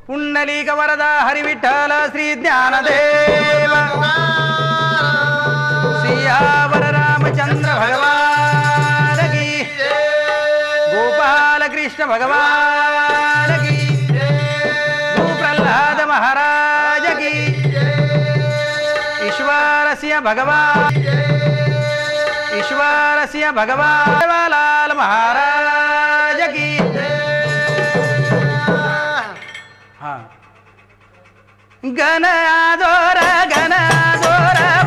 पुंडलिक वरदा हरि विठ्ठल श्री ज्ञानदेव सियावर रामचंद्र भगवान की गोपाल कृष्ण भगवान की गो प्रहलाद महाराज की ईश्वर सिंह भगवान देवालाल महाराज की। हाँ गण आदोर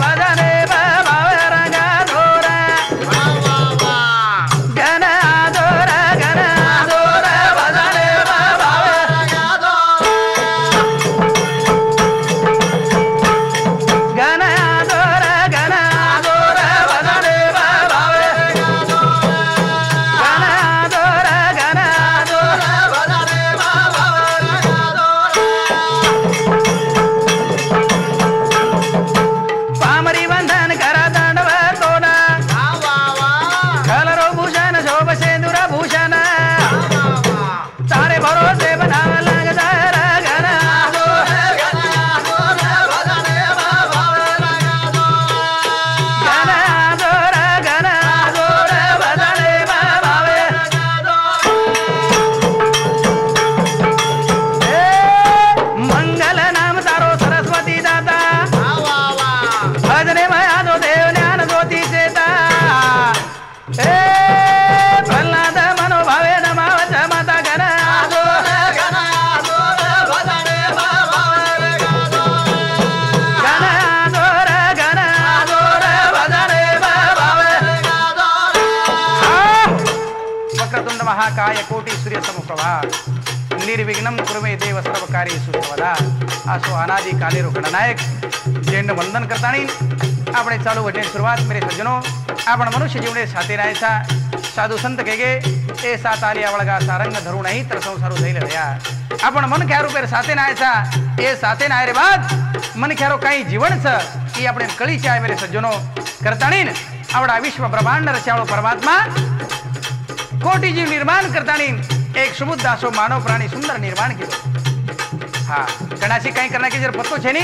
भजने बाबर गादोर गण आदोर भजने बाबर गादोर गण आदोर भजने बाबर गण आदोर भजने बाबर पामरी बंधन करा दंडवत तोडा कलरो भूषण शोभ सेंदूर भूषण तारे भरोसे बनाव लागदा गण आदोर भजने बाबर गण आदोर भजने बाबर मंगल नाम तारो सरस्वती दाता भजने माया दो देव ज्ञान ज्योति चेता प्रहलाद मनोभावे नमावत माता गण आदोर भजने बाबर गण आदोर भजने बाबर वक्रतुंड महाकाय कोटि सूर्य समप्रभा निर्विघ्नं कुरु मे देव सर्व कार्येषु सर्वदा। आसो अनादि काले गणनायक जैन वंदन करतानी આપણે ચાલુ વચન શરૂઆત મેરે સજ્જનો આપણ મનુષ્ય જીવને સાથે રાયછા સાધુ સંત કહેગે એ સાત આલિયા વળગા સારંગ ધરું નહીં તર સંસારો થઈ રહ્યા આપણ મન ખ્યારો પેર સાથે નાયછા એ સાથે નાયરે બાદ મન ખ્યારો કઈ જીવન છે એ આપણે કળી છે મેરે સજ્જનો કરતાણી આવડા વિશ્વ બ્રહ્માંડ રચાળો પરમાત્મા कोटि जीव निर्माण करतानी एक सुबुद्ध आसो मानव प्राणी सुंदर निर्माण किया। हाँ कणाची कहीं करना की जर पत्तो छे नी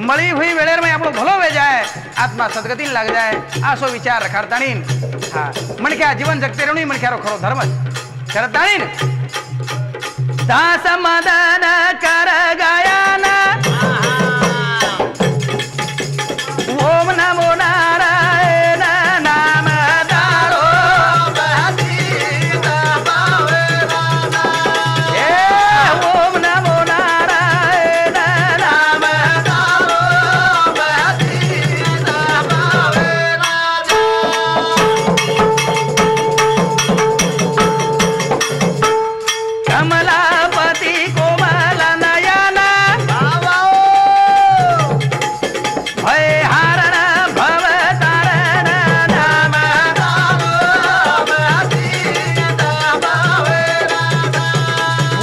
मळी हुई वेळेर में आपणो भलो वे जाए आत्मा सदगति लाग जाए आसो विचार रखाडतानी हाँ मन क्या जीवन जगते रहनी मन क्या खरो धर्म करतानी दास मदन कर गायना ओम नमो नारायण नाम दारो ओम नमो नारायण नाम कमलापति कोमल नयन भय हरण भव तारण नाम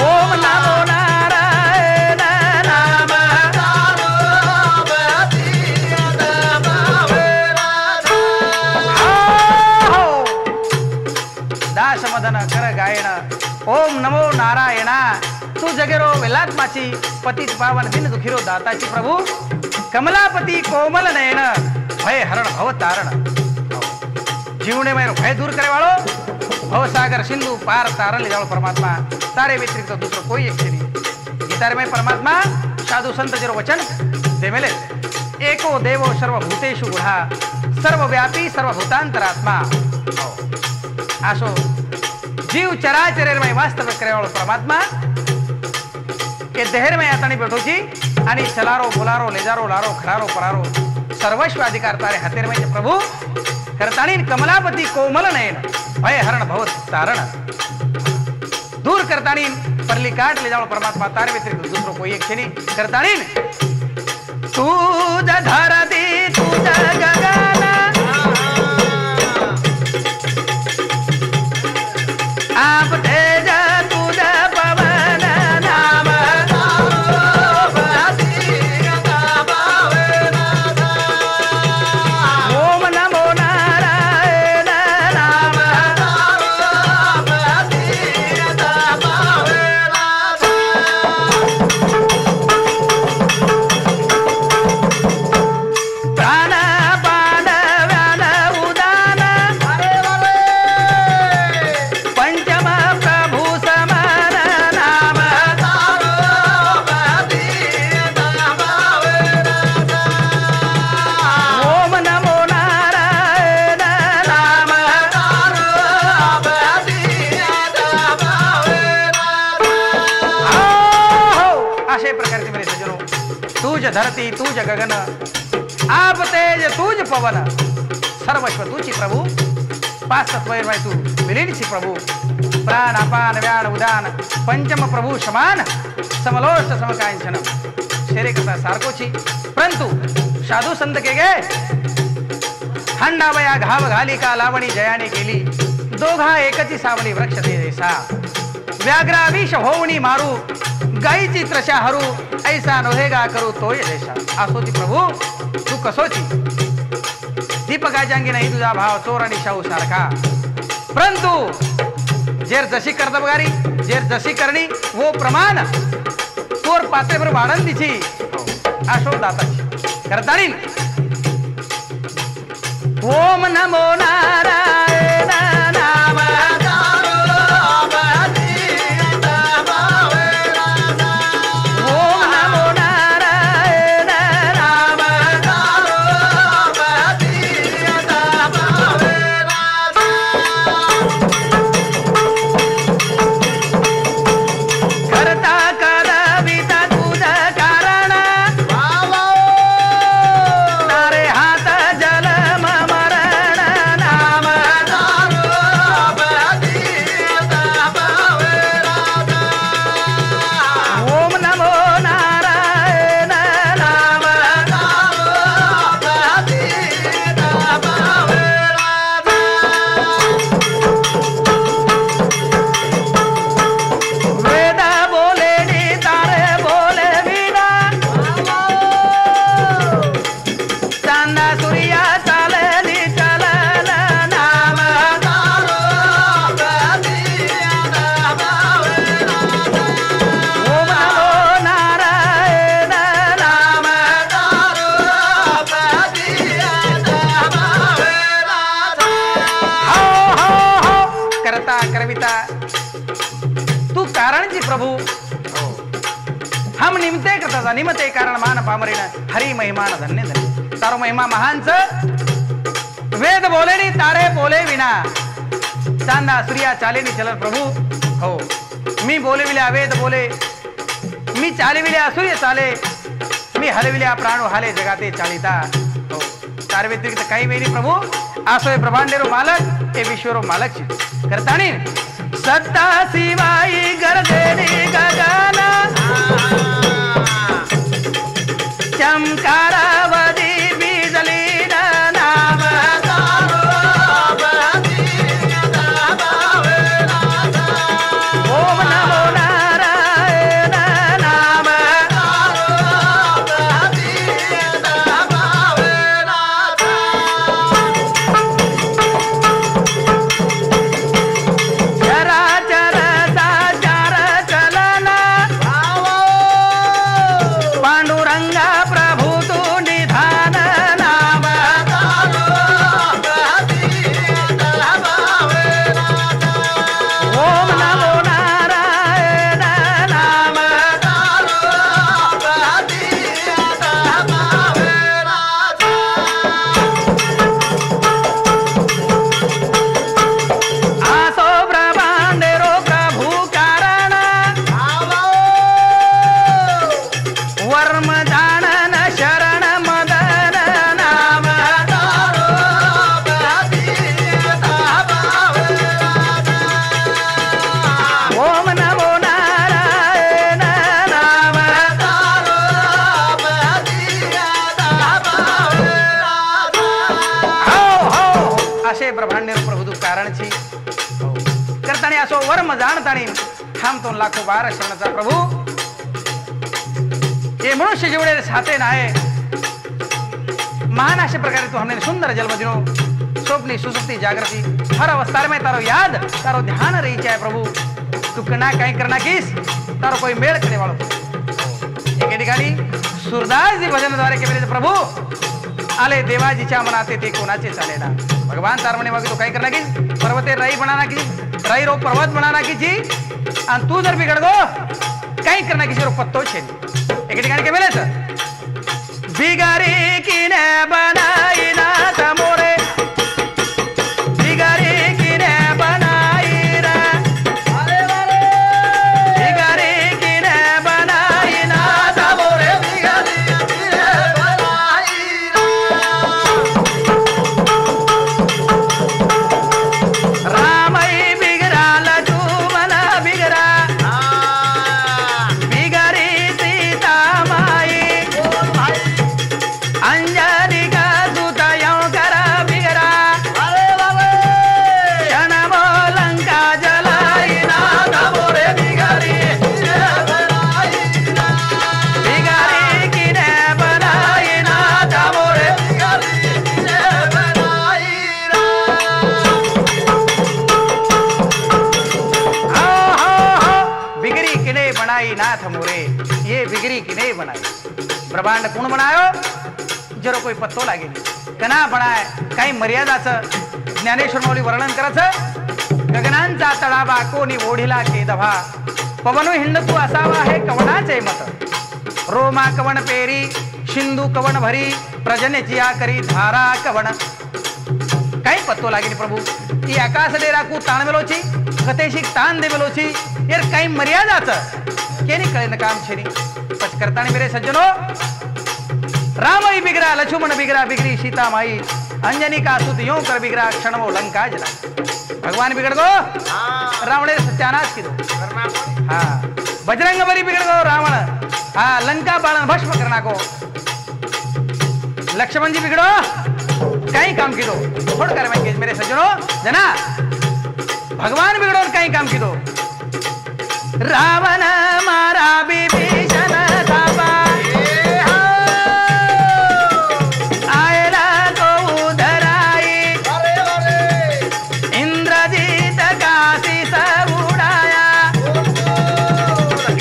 ओम नमो नारायण नाम दास मदन कर गायन ओम नमो नारायण तू जगेरो वेलात्माची पतित पावन दिन दुखीरो दाताची प्रभु कमलापति कोमल नयन भय हरण भव तारण जीवने में भय दूर करे वालो भव सागर सिंधु पार तारण ले जाओ परमात्मा तारे व्यतिरिक्त तो दूसरो कोई एक नहीं गीता में परमात्मा साधु संत जरो वचन दे मेले एको देवो सर्वभूतेषु गुणा सर्वव्यापी सर्वभूतांतरात्मा आसो जीव चराचर में वास्तव करे वालो परमात्मा के देहर में आतानी बैठो छी आणि चलारो बोलारो लेजारो लारो खरारो परारो सर्वस्व अधिकार तारे हातेर में प्रभु करतानी कमलापति कोमल नयन भय हरण भव तारण दूर करतानी परली काट ले जाओ परमात्मा तारे व्यतिरिक्त दूसरो कोई एक छे नहीं करतानी तू धरती तू गगन आप तेज तुझ पवन नाम ओम नमो नारायण नाम तुझ धरती तुझ गगन आप तेज तुझ पवन सर्वस्व तुझी प्रभू पाच तत्वैर्मय तू विलीन सी प्रभू प्राण अपान व्यान उदान पंचम प्रभू समान समलोष्ट समकांचन शेरे करता सारखोची परंतु साधू संत के गे हंडावया घाव घाली का लावणी जयाने केली दोघा एकची सावली वृक्ष ते जैसा व्याघ्राविष होवणी मारू गाईची त्रशा हरू ऐसा नोहेगा करू तोय जैसा आसोती प्रभू तू कसोची दीपकाच्या अंगी नाही तुझा भाव चोर आणि शाहू सारखा परंतु जेर जशी कर्तबगारी जेर जशी करणी वो प्रमाण तोर पाते बरोबर आनंदीची आशो दाताची करतानी ओम नमो नारायण नाम प्रभु हम निमते करता निमते कारण मान पामरीन हरि महिमान धन्य धन्य तारो महिमा महानच वेद बोले नी तारे बोले विना चांदा सूर्या चाले नी चलत प्रभु हो मी बोले विल्या वेद बोले मी चाले विल्या सूर्य चाले मी हलविल्या प्राणो हाले जगाते चालिता हो तारे व्यतिरिक्त काही वेळी प्रभु आसोय ब्रह्मांडेरो मालक ए विश्वरो मालक करतानी सत्ता शिवाई गरजेनी गगन चमकारावधी बिजली नाम ओम नमो नारायण नाम वर्म जाणतानी थांबतो लाखो बार शरणचा प्रभु ये मनुष्य जेवढे साथे नाहे महान अशा प्रकारे तू हमने सुंदर जन्म दिनो स्वप्नी सुसुप्ति जागृति हर अवस्था में तारो याद तारो ध्यान रही चाहे प्रभु तू कना कहीं करना किस तारो कोई मेल करने वालों एक ठिकाणी सूरदास जी भजन द्वारे के मेरे प्रभु आले देवाजीच्या मनाते ते कोणाचे चालेना भगवान तार म्हणे मग तो काही करना किस पर्वते राई बनाना की राई रो पर्वत बनाना की जी आणि तू जर बिघड गो काही करना किसी रो पत्तो छे एक ठिकाणी के मेले बिगारी किने बनाई ना तमोरे बिगारी किने बनाई ना बिगारी किने बनाई ना तमोरे बिगारी बनाई नाथ मोरे ये बिगड़ी की नहीं बनाई। ब्रह्मांड कोण बनायो जरो कोई पत्तो लागे नाही कना बनाय काही मर्यादाचं ज्ञानेश्वर माऊली वर्णन करायचं। गगनांचा तळावा कोणी ओढिला केदभा पवन हिंडतू असावा हे कवनाचे मत। रोमा कवन पेरी सिंधू कवन भरी प्रजनेची या करी धारा कवन। काही पत्तो लागे नाही प्रभु ती आकाश दे राखू ताण मेलोची कतेशी ताण दे मेलोची यार काही मर्यादाचं केनी कळे न काम छेनी पच करतानी मेरे सज्जनो। रामई बिगड़ा लक्ष्मण बिगड़ा बिगड़ी सीता माई अंजनी का सुत यूं कर बिगड़ा क्षण वो लंका जला। भगवान बिगड़ गो रावण ने सत्यानाश की दो हाँ बजरंग बली बिगड़ गो रावण हाँ लंका बालन भस्म करना को। लक्ष्मण जी बिगड़ो कहीं काम की दो छोड़ कर मेरे सज्जनों जना भगवान बिगड़ो और कहीं काम की दो। रावण मारा विभीषण थापा आयला को उधराई इंद्रजीत काशी सब उड़ाया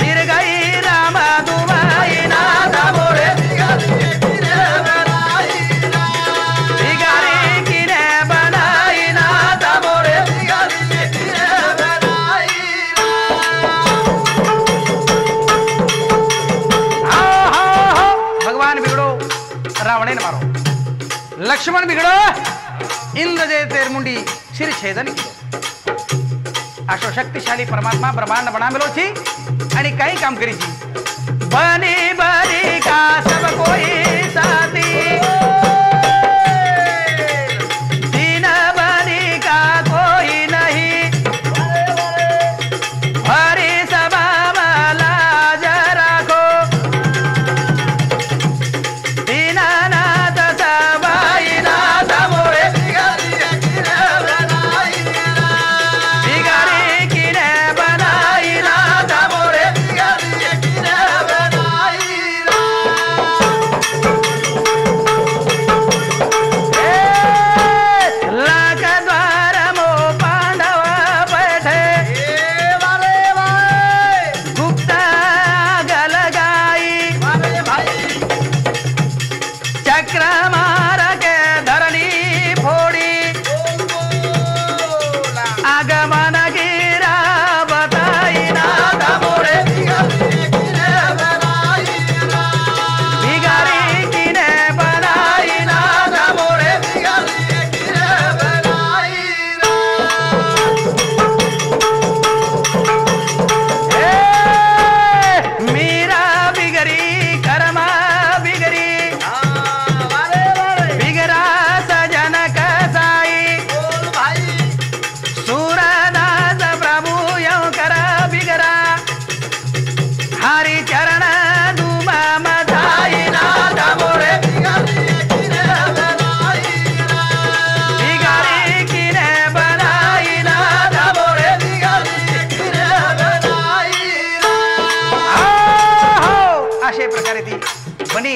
गिर गई राम दुबाई नाथ मोरे रावण मारो। लक्ष्मण बिगड़ो इंद्र जे तेर मुंडी सिर छेदन किया। अशो शक्तिशाली परमात्मा ब्रह्मांड बना मिलो छी आणि काही काम करी छी। बनी बनी का सब कोई साथी दीन बनी का कोई नहीं हरि सभा वाला जरा को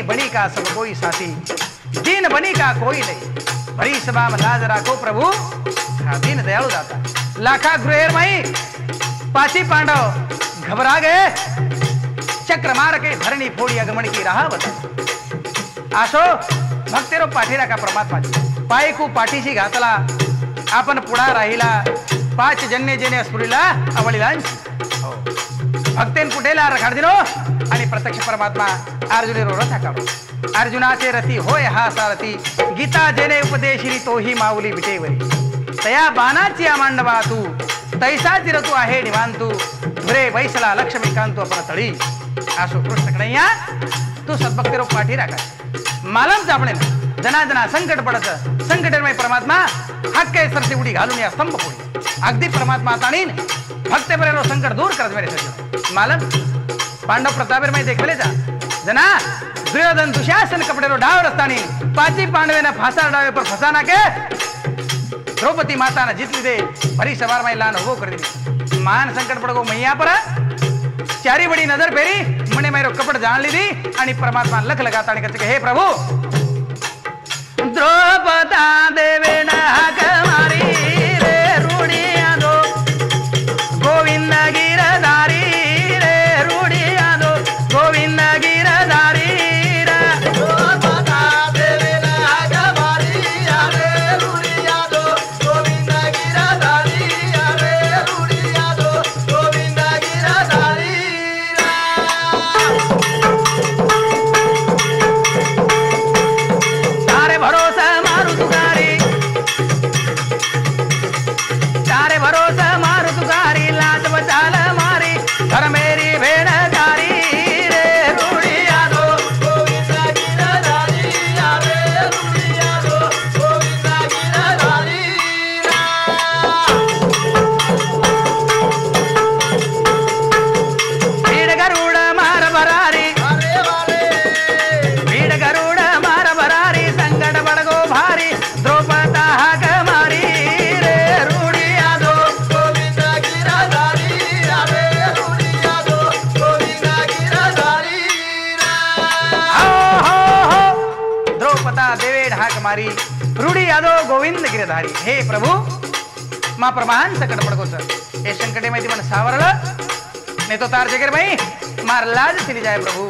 बनी का सब कोई साथी दीन बनी का कोई नहीं भरी सभा में लाज राखो प्रभु हाँ दीन दयालु दाता। लाखा गृह मई पाची पांडव घबरा गए चक्र मार के धरणी फोड़ी अगमन की राह बता। आशो भक्तेरो पाठीरा का परमात्मा पायकू पाठीशी घातला आपण पुढा राहिला पाच जन्य जेने स्फुरिला अवळीला भक्तेन कुठेला रखाड दिनो आणि प्रत्यक्ष परमात्मा अर्जुनेरो रथा काढो। अर्जुनाचे रथी होय हा सारथी गीता जेने उपदेशिली तोही माऊली विटेवरी तया बाणाची मांडवा तू तैसा चिरतू आहे निवांतू धुरे वैसला लक्ष्मीकांतू आपण तळी। आशो कृष्ण कन्हैया तू सद्भक्तेरो पाठी राखा मालम जापणे जना जना संकट पडत संकटमय परमात्मा हक्के सरसी उडी घालून या स्तंभ पोळी अगदी परमात्मा ताणीन भक्ते बरेरो संकट दूर करत मेरे सज्जन। मालम पांडव प्रतापेर में देखले जा जना दुर्योधन दुशासन कपड़े रो डाव रस्तानी पाची पांडवे ना फासा डावे पर फसाना के द्रौपदी माता ने जीत दे भरी सवार में लान हो कर दी मान संकट पड़ गो मैया पर चारी बड़ी नजर फेरी मने मेरो कपड़ जान ली दी आणि परमात्मा लख लगाता कहते हे प्रभु द्रौपदा देवे ना हक मारी रे रूढ़िया दो गोविंद गिरधारी रे रूढ़ी मारी रूढ़ी यादव गोविंद गिरधारी। हे प्रभु मा प्रमाण सकट पड़को सर ए संकटे में मन सावरल नहीं तो तार जगह भाई मार लाज सिली जाए प्रभु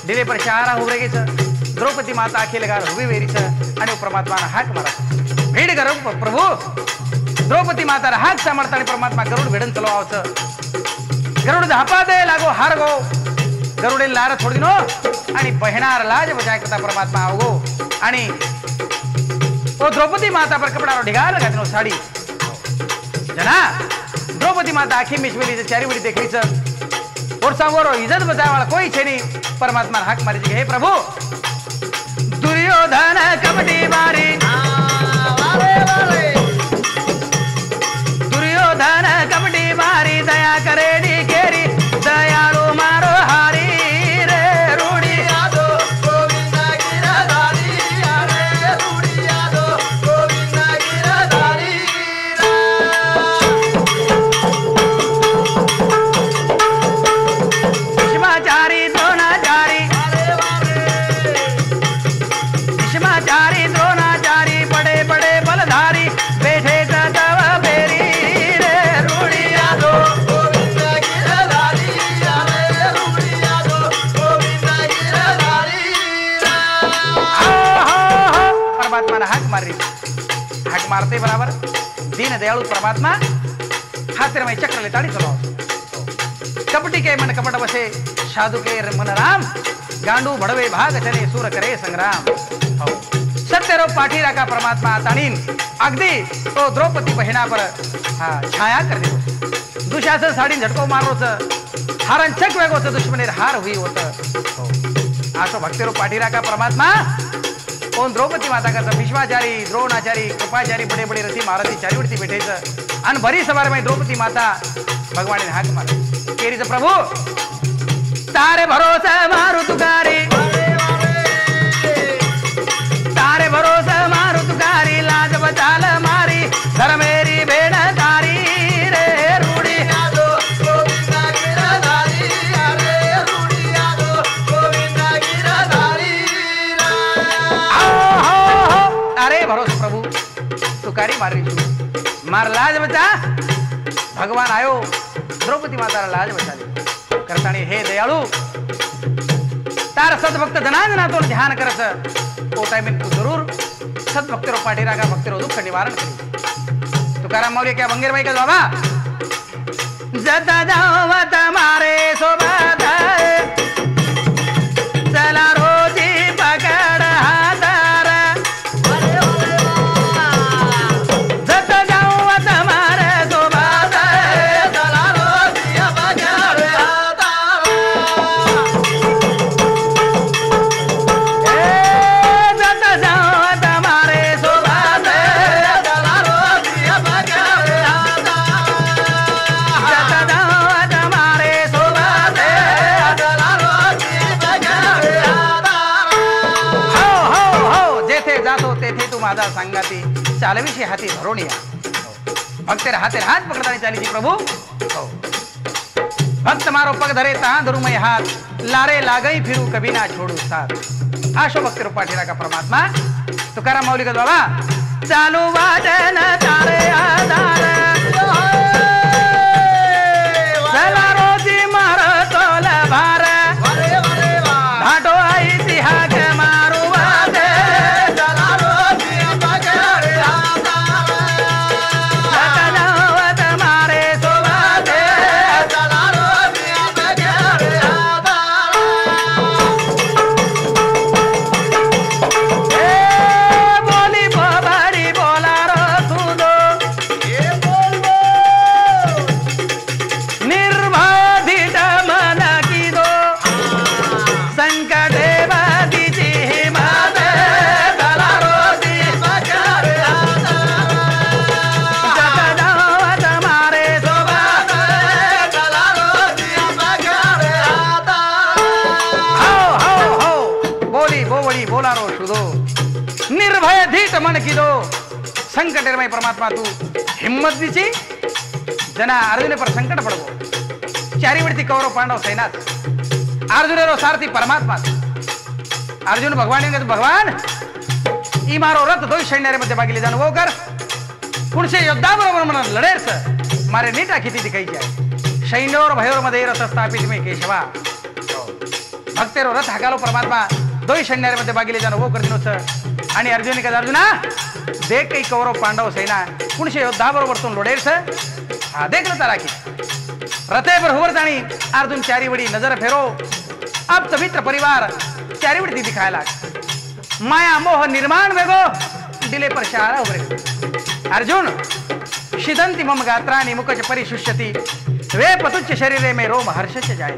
दिले पर चारा हो रही सर द्रौपदी माता आखी लगा हुई वेरी सर आणि परमात्मा हाक मारा भेड करो प्रभु द्रौपदी माता हाक सामर्थ्य आणि परमात्मा गरुड भेडन चलो आवच गरुड धापा दे लागो हार गो गरुडे लार थोडी नो आणि बहिणार लाज बजाय करता परमात्मा आवगो आणि ओ द्रौपदी माता पर कपड़ा ढिगाल लगानो साड़ी जना द्रौपदी माता आखी मिचवेली से चारी बड़ी देखली सर और सांगोरो इज्जत बचाए वाला कोई छे नहीं परमात्मा हाक मारी जी हे प्रभु दुर्योधन कपटी मारी दुर्योधन कपटी मारी दया करे दी केरी दयालु मारो हारी रे रूढ़ी यादो गोविंद गिरधारी रे रूढ़ी यादो गोविंद गिरधारी भीष्माचारी द्रोणाचारी भीष्माचारी द्रोणाचारी बड़े बड़े बलधारी बैठे तव बेरी रे रूढ़ी यादो गोविंद गिरधारी रे रूढ़ी यादो गोविंद गिरधारी परमात्मा ने हाक मारी हाक मारते बराबर दीन दयालु परमात्मा हाथ में चक्र ले ताड़ी चलाओ कपटी के मन कपट बसे साधु के मन राम गांडू भड़वे भाग चले सूर करे संग्राम सत्यरो पाठीरा का परमात्मा ताणीन अगदी तो द्रौपदी बहिणा पर छाया कर दे दुशासन साड़ी झटको मारो हारन चक वेगो दुश्मनी हार हुई होत आसो भक्तिरो पाठीरा का परमात्मा ओन द्रौपदी माता का भीष्माचारी द्रोणाचारी कृपाचारी बड़े बड़े रथी महारथी चारीवरती बैठे अन भरी सवार में द्रौपदी माता भगवान ने हाक मारे केरी प्रभु तारे भरोसा मारू तुकारी तारे भरोसा मारू तुकारी लाज बचाल मारी धर मेरी भेड़ तारी रे रूढ़ी यादो गोविंद गिरधारी रे रूढ़ी यादो गोविंद गिरधारी अरे भरोसा प्रभु तुकारी मारी मार लाज बचा भगवान आयो द्रौपदी माता लाज बचा ली करताणी हे दयाळू तार सद्भक्त जनाजना तो ध्यान करस ओ टाइम तू जरूर सद्भक्तरो पाठीरा का भक्तरो दुख निवारण करी तुकाराम मौर्य क्या बंगेर भाई का बाबा जता जाओ तुम्हारे सोबत चला रोजी पकड़ हाथार जता जाओ तुम्हारे सोबत चला रोजी पकड़ हाथार जता जाओ तुम्हारे सोबत चला रोजी पकड़ हाथार जता जाओ तुम्हारे सोबत चला रोजी पकड़ हाथार हो जेथे जातो तेथे तू माझा संगाती चालविशी हाती धरून या भक्तेर हाते हात पकडताना चालीची प्रभू हो भक्त मारो पग धरे तहां धरू मैं हाथ लारे लागई फिरू कभी ना छोड़ू साथ आशो भक्तेर पाठीरा का परमात्मा तुकाराम मौली का बाबा चालू वाजन तारे आधार चला रोजी मार तोल भार घाटो आई तिहाक मारू वादे चला रोजी पकड़ जता जाओ तुम्हारे सोबते चला रोजी पकड़ बोली बड़ी बोला रो तू दो निर्भय धीट मन की दो संकटे बाधीची हिम्मत चला रोजी पकड़ जता जाओ तुम्हारे सोबत चला रोजी पकड़ हो बोली बोवड़ी बोला रो शुदो निर्भय धीट मन की दो संकटे में परमात्मा तू हिम्मत दीची जना अर्जुन पर संकट पड़गो चारी वरती कौरव पांडव सैनात अर्जुन रो सारथी परमात्मा अर्जुन भगवान भगवान ई मारो रथ दोई सैन्यारे मध्ये बागिले जाणं वो कर पुढचे योद्धा बरोबर म्हणून लढेच मारे नीटा किती दिखायची आहे सैन्योर भयोर मध्ये रथ स्थापित में केशवा भक्तेरो रथ हाकालो परमात्मा दोई सैन्यारे मध्ये बागिले जाणं वो कर दिनोच आणि अर्जुनी का अर्जुना देख काही कौरव पांडव सेना पुढचे योद्धा बरोबर तू लढेच हा देखलं तारा की रथे बरोबर जाणी अर्जुन चारी वडी नजर फेरो अब मित्र परिवार चारी वडी दिखायला माया मोह निर्माण वेगो दिले पर शारा उभरे अर्जुन शिदंती मम गात्रानि मुखच परिशुष्यति वे पतुच्च शरीरे में रोम हर्षच जाए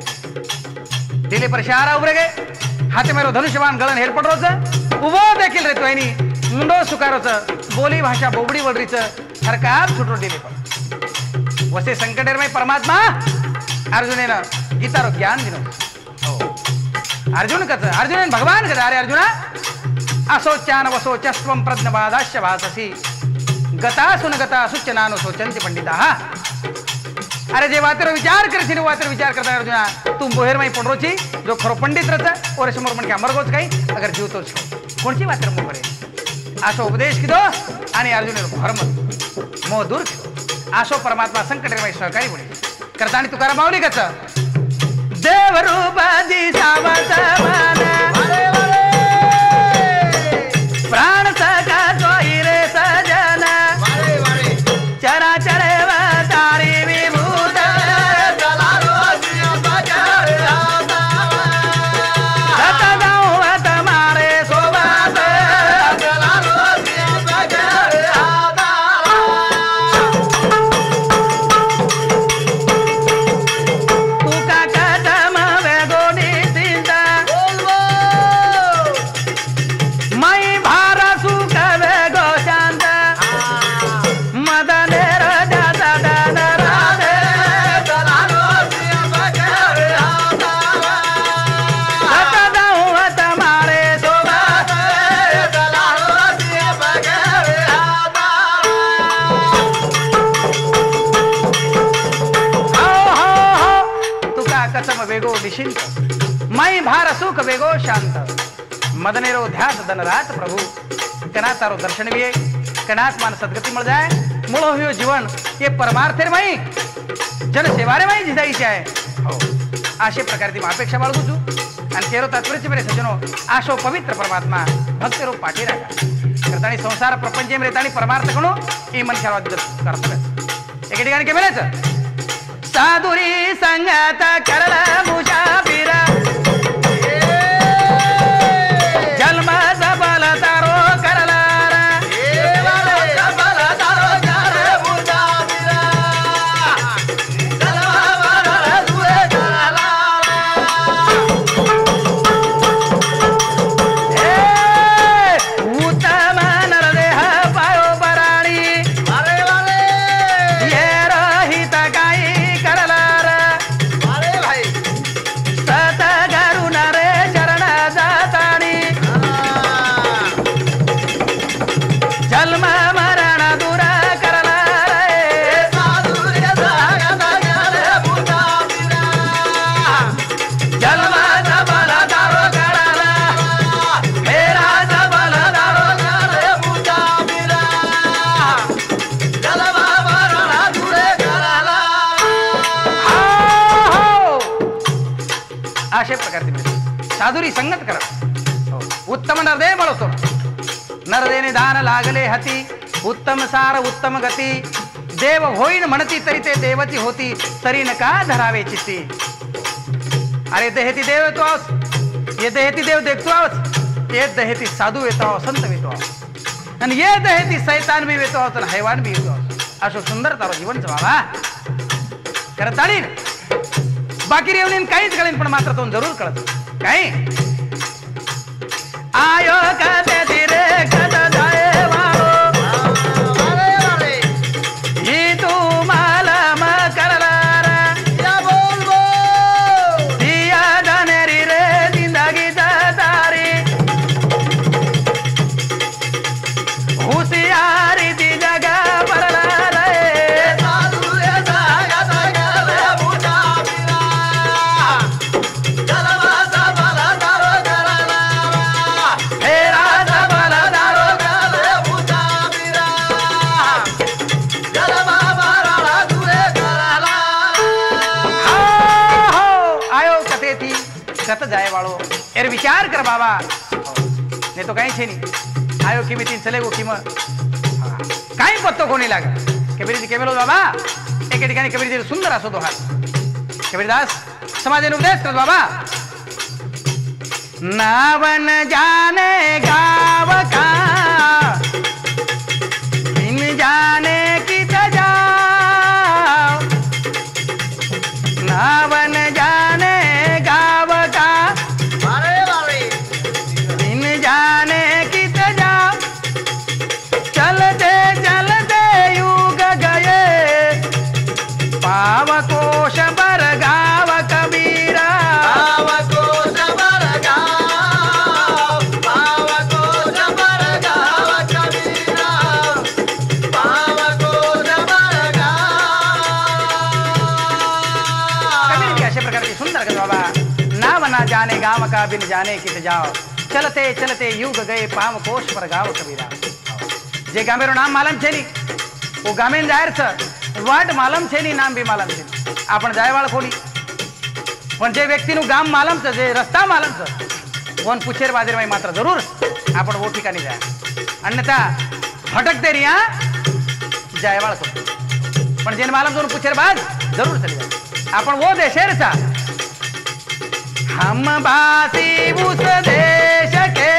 दिले पर शारा उभरे गए हाते मेरो धनुष्यवान गळन हेरपडरोच उभो देखील रे तोयनी मुंडो सुकारोच बोली भाषा बोबडी वडरीच हरकाप छुटो दिले पर वसे संकटेर में परमात्मा अर्जुनेन गीतारो ज्ञान दिनो अर्जुन कथ अर्जुन भगवान कथ अरे अर्जुना असोचान वसोचस्वं प्रज्ञबादाश्च भाससी गता सुन गता सुच्चनानो सोचंति पंडिता अरे जे वातेरो विचार करछी वातेरो विचार करता अर्जुना तू बोहेर में पडरोची जो खरो पंडित रच और समोर मन के मरगोच काही अगर जीवतो छ कोणची वातेरो मो करे आशो उपदेश किदो आणि अर्जुन भरम मोह दूर किदो आशो परमात्मा संकटेर में सहकारी बोले करतानी तुकाराम माऊली कच देव रूप दिसावत प्राण सका सोई रे सजन चरा चरे तारी विभूत मारे सोबात तुका कदम वेगो निश्चिंत मई भारा सुख वेगो शांत मदने राजा दान राधे मारे सोबात तुका कसम वेगो निशिंत मई भार सुख वेगो शांत मदनेरो ध्यास धन रात प्रभु कना तारो दर्शन भी कनात मान सदगति मिल जाए मूल हुयो जीवन ये परमार्थे मई जन सेवारे मई जिजाई आहे हो आशे प्रकारची अपेक्षा बाळगू छु आणि केरो तात्पर्य मेरे सज्जनो आशो पवित्र परमात्मा भक्त रूप पाठी राखा करतानी संसार प्रपंच में रेतानी परमार्थ कणो ई मन खेळवा करतो एके ठिकाणी के मेलेच साधुरी संगत करला मुजाबिरा जन्म सबल तारो करला अशा प्रकारचे साधुरी संगत करा उत्तम नरदे बळतो नरदेने दान लागले हती उत्तम सार उत्तम गती देव होईन म्हणती तरी ते देवती होती तरी न का धरावे चित्ती अरे देहती देव येतो ये देहती देव देखतो आहोत ये देहती साधू येतो आहोत संत येतो आहोत आणि ये देहती सैतान भी येतो आहोत आणि हैवान भी येतो आहोत असो सुंदर तारो जीवन जगावा करताळी बाकी रेवणीन काहीच कळेन पण मात्र तो जरूर कळत काय आयो कदे धीरे कद जाए वारो ही तू मालम करलार या बोल बोल दिया जानेरी रे जिंदगी दारी होशियारी दी जगा परला हे राजा कत जाए वालो एर विचार कर बाबा नहीं तो कहीं छे नहीं आयो कि मीटिंग चले गो कि काही पत्तो कोणी लाग कबीरजी केमेलो बाबा एके ठिकाणी कबीरजी सुंदर असो दोहा कबीरदास समाजेने उपदेश कर बाबा नावन जाने गाव का बिन जाने कित जाओ नावन जाने गाव का बिन जाने कित जाओ चलते चलते युग गए पाव कोश बर गाव कबीरा ना जाने गांव का बिन जाने कित जाओ चलते चलते युग गए पाव कोश पर गाव कबीरा जे गामेरो नाम मालम छे नी वो गामेन जाहिर छ वाट मालम छे नी नाम भी मालम छे आपण जायवाळ कोणी पण जे व्यक्तीનું ગામ માલમ છે જે રસ્તા માલમ છે વન પૂછેર બાદરમાં માત્ર જરૂર आपण वो ठिकाणी जा अन्यथा भटकते रिया जायवाळ कोणी पण जेने मालम जोन पूछेर बाद जरूर चली जा आपण वो देशेर सा हम बासी उस देश के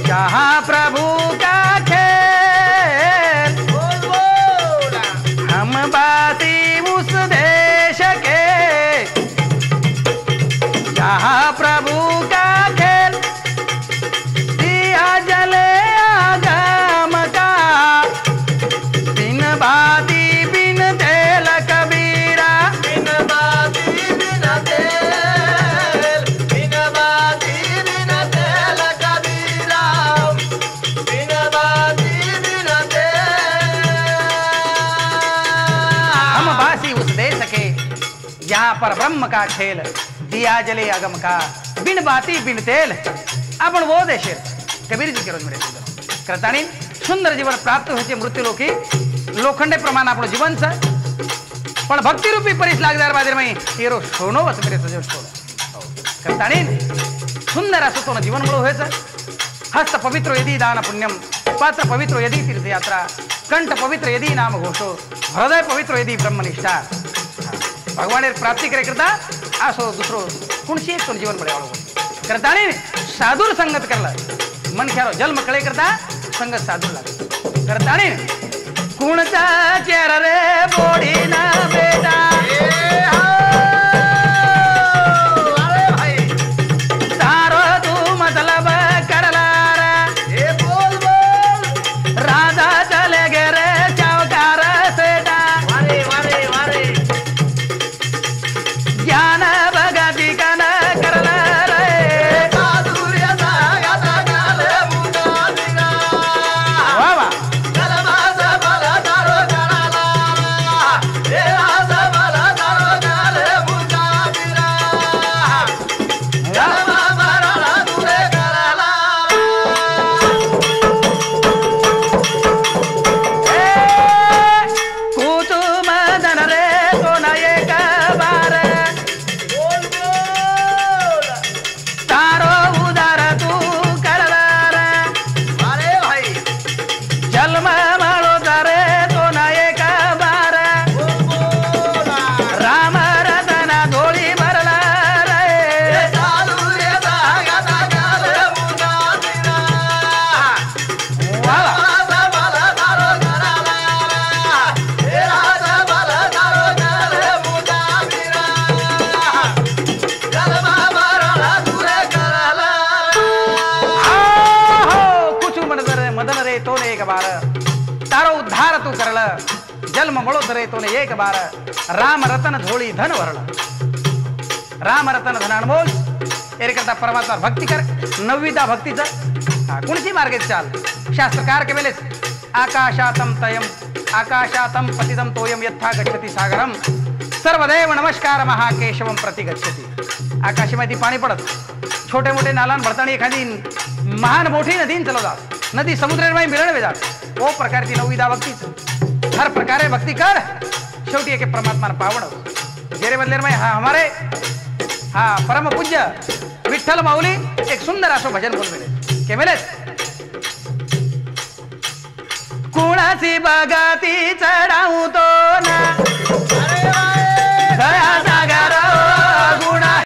जहाँ प्रभु का खेल हम बासी उस देश के जहाँ प्रभु का खेल दिया जले आगम का बिन बाती बिन तेल कबीरा बिन बाती बिन तेल बिन बाती बिन तेल कबीरा बिन बाती बिन तेल हम बासी उस देश के यहाँ पर ब्रह्म का खेल दिया जले अगम का बिन बाती बिन तेल आपण वो देश कबीर जी के रोज मेरे सुंदर करतानी सुंदर जीवन प्राप्त होते मृत्यु लोकी लोखंडे प्रमाण आपण जीवन छ पण भक्ति रूपी परिस लागदार बादर में तेरो सोनो वस मेरे सजो छोड़ करतानी सुंदर असो तो जीवन मुळे होयच हस्त पवित्र यदि दान पुण्यम पात्र पवित्र यदि तीर्थ यात्रा कंठ पवित्र यदि नाम घोषो हृदय पवित्र यदि ब्रह्मनिष्ठा भगवान प्राप्ति करे करता आसो दुसरो कुणशी एक जीवन बड़े वालों करता नहीं साधुर संगत करला मन ख्यारो जन्म कळे करता संगत साधुर लागे करता नहीं कुणचा चेहरा रे बोडी ना बेटा अरे भाई तारो तू मतलब करला रे ए बोल बोल राजा चले गे रे चौकार सेटा वारे वारे वारे ज्ञान भगति कन करला रे साधुर्य सागत काल मुदा दिना वाह वाह कलमा सबल तारो करला ए सबल तारो काल मुदा दिना कलमा मरला तुरे करला ए कुतुम दन रे सोना एक बार तारो उदार तू करला रे अरे भाई जन्म मारो तारे तो ना एक बार राम रतन धोली भरला रे साधुर्य सागत काल मुदा दिना वाह सबल तारो करला हे सबल तारो काल मुदा दिना जन्म मरला तुरे करला कुछ मदन रे तो ने एक बार तारो उद्धार तू करल जन्म मळो रे तो ने एक बार राम रतन धोळी धन वरल राम रतन धन अनमोल एरे करता परमात्मा भक्ती कर नवविधा भक्तीचं कोणची मार्गे चाल शास्त्रकार के वेळेस आकाशातम तयम आकाशातम पतितम तोयम यथा गच्छति सागरम सर्वदेव नमस्कार महाकेशवम प्रति गच्छति आकाशामध्ये पाणी पडत छोटे मोठे नालान भरताना एखादी महान मोठी नदीन चलो जात नदी समुद्रामध्ये मिळणवे जात ओ प्रकारची नवविधा भक्तीच हर प्रकारे भक्ती कर शेवटी एक परमात्मा पावण जेरे बदलेर में हमारे हा परमपूज्य विठ्ठल माऊली एक सुंदर असं भजन बोलवेले केमेले कुणाची बगाती चढाऊ तो ना